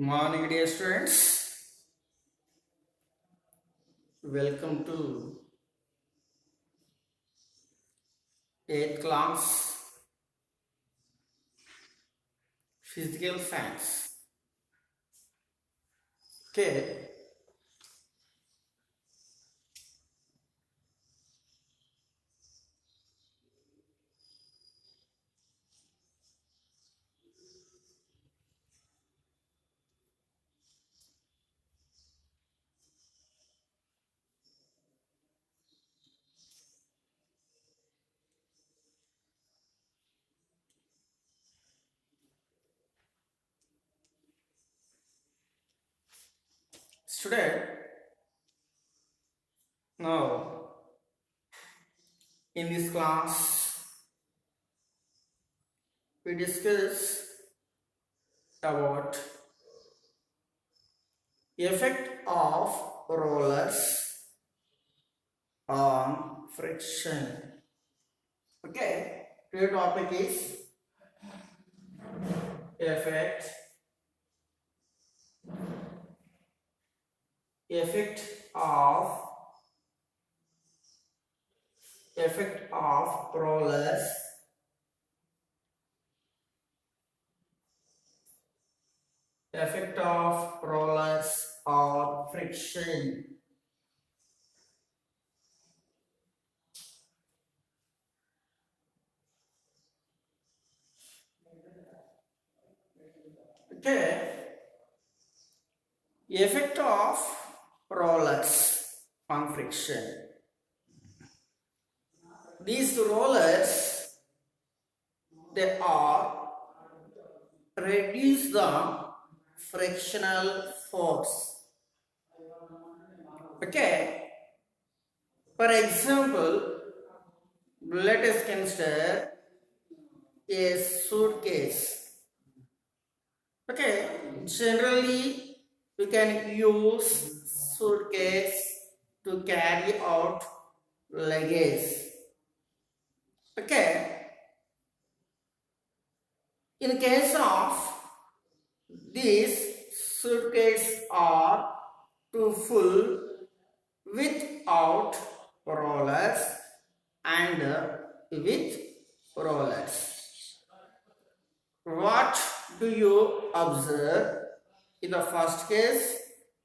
Morning, dear students. Welcome to 8th class Physical Science. Okay, student. Now, in this class, we discuss about effect of rollers on friction. Okay, today's topic is effect effect of rollers or friction. Okay, effect of rollers on friction. These rollers, they are reduce the frictional force. Okay, for example, let us consider a suitcase. Okay, generally we can use suitcase to carry out luggage. Okay, in case of these suitcases are too full without rollers and with rollers. What do you observe in the first case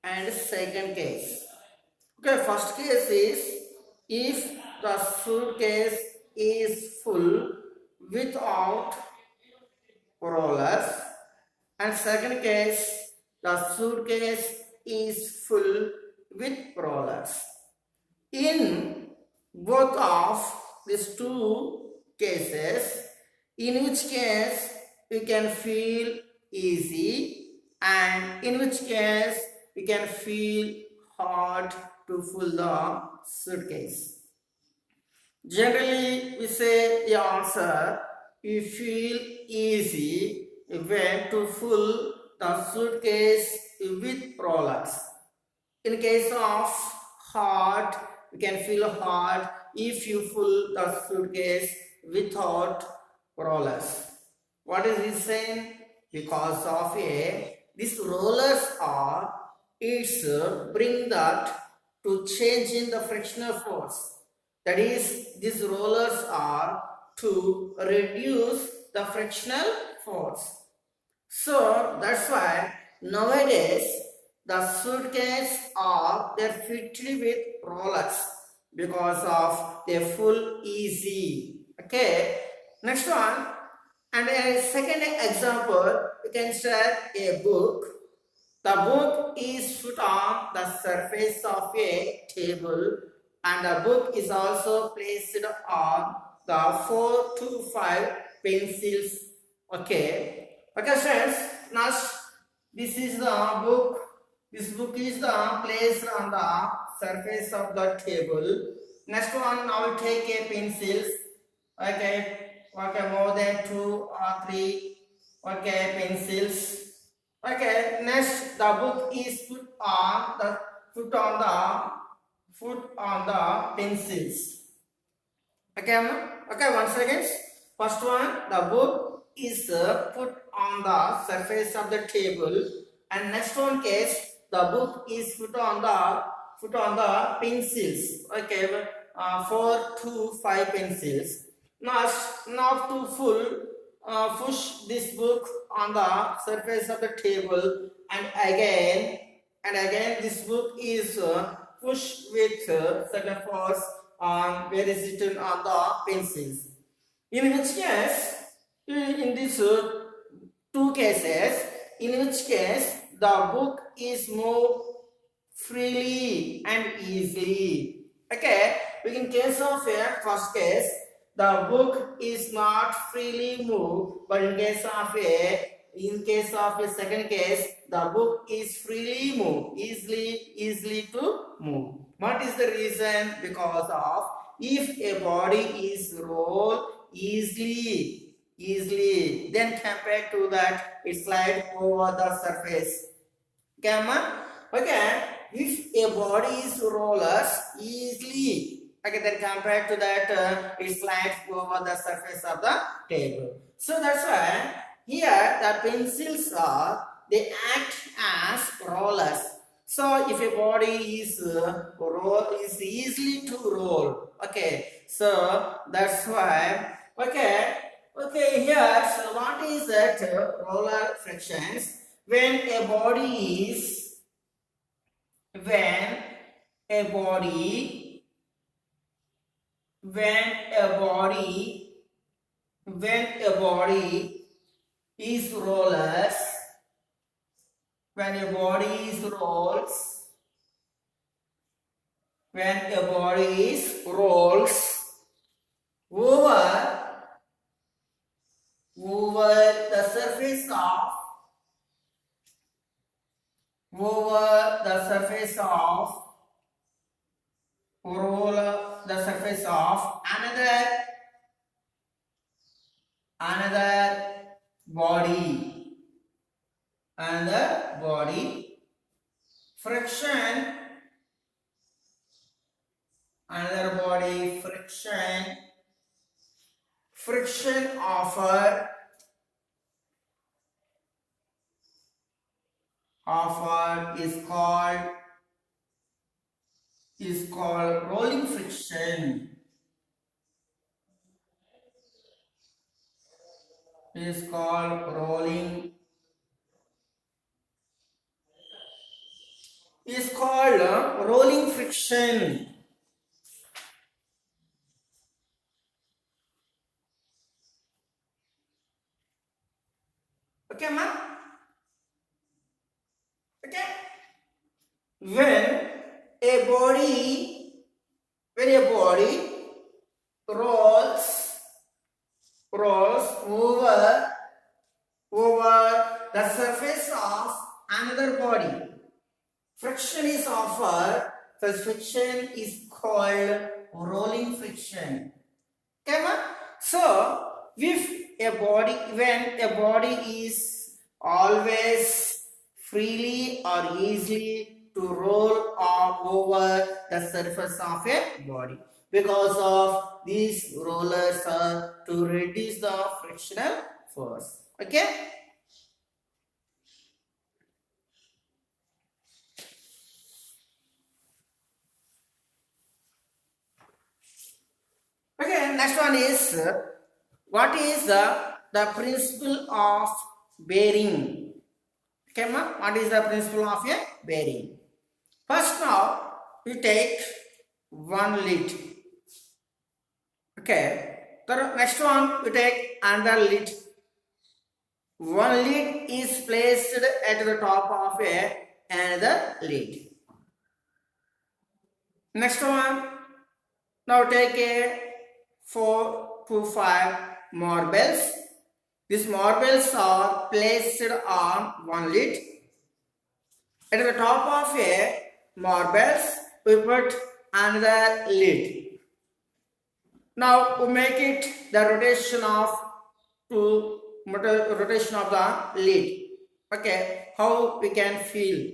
and second case? Okay, first case is if the suitcase is full without rollers, and second case the suitcase is full with rollers. In both of these two cases, in which case we can feel easy and in which case we can feel hard to fill the suitcase. Generally, we say the answer you feel easy when to fill the suitcase with rollers. In case of hard, you can feel hard if you fill the suitcase without rollers. What is this saying? Because of these rollers are it's bring that to change in the frictional force. That is, these rollers are to reduce the frictional force. So that's why nowadays the suitcase are they're fitted with rollers because of their full easy. Okay, next one. And a second example, you can share a book. The book is put on the surface of a table and the book is also placed on the 4 to 5 pencils. Okay. Okay, friends. Now this is the book. This book is the placed on the surface of the table. Next one, now take a pencils. Okay, more than 2 or 3. Okay, pencils. Okay, next the book is put on the pencils. Okay, okay. Once again, first one, the book is put on the surface of the table, And next one case, the book is put on the pencils. Okay, 4 to 5 pencils. Now to push this book on the surface of the table, and again this book is pushed with certain force on where is written on the pencils. In which case, in these two cases, in which case the book is moved freely and easily. Okay, in case of a first case, the book is not freely moved, but in case of a second case, the book is freely moved, easily to move. What is the reason? Because of if a body is rolled easily, then compared to that it slides over the surface. Okay, if a body is rollers easily, okay, then compared to that it slides over the surface of the table. So that's why here the pencils they act as rollers. So if a body is is easily to roll, okay, so that's why, okay, here, so what is that roller frictions? When a body is when a body is rollers, when a body is rolls over the surface of another body, friction, friction offered is called rolling friction. Is called rolling friction. Okay, ma'am? Okay. When a body rolls over the surface of another body, friction is offered. Such friction is called rolling friction. Okay, ma'am? So when a body is always freely or easily to roll over the surface of a body, because of these rollers are to reduce the frictional force. Okay. Okay, next one is what is the principle of bearing? Okay, ma? What is the principle of a bearing? First, now we take one lid. Okay. The next one we take another lid. One lid is placed at the top of another lid. Next one. Now take a 4 to 5 marbles. These marbles are placed on one lid. At the top of a marbles, we put another lid. Now we make it the rotation of the lid. Okay, how we can feel?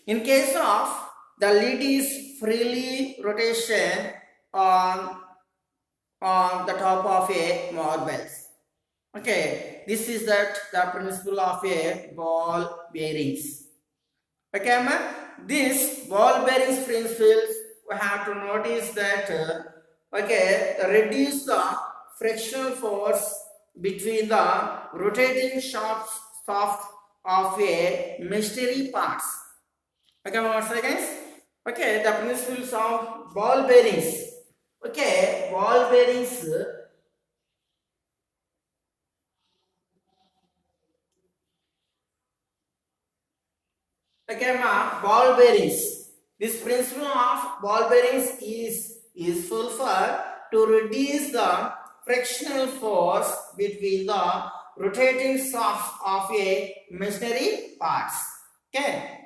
In case of the lid is freely rotation on the top of a marbles. Okay, this is the principle of a ball bearings. Okay, ma? This ball bearings principles, we have to notice that reduce the frictional force between the rotating shafts of a machinery parts. Okay, once again. Okay, the principles of ball bearings. Okay, ball bearings. Okay, ma, ball bearings. This principle of ball bearings is useful for to reduce the frictional force between the rotating shafts of a machinery parts. Okay.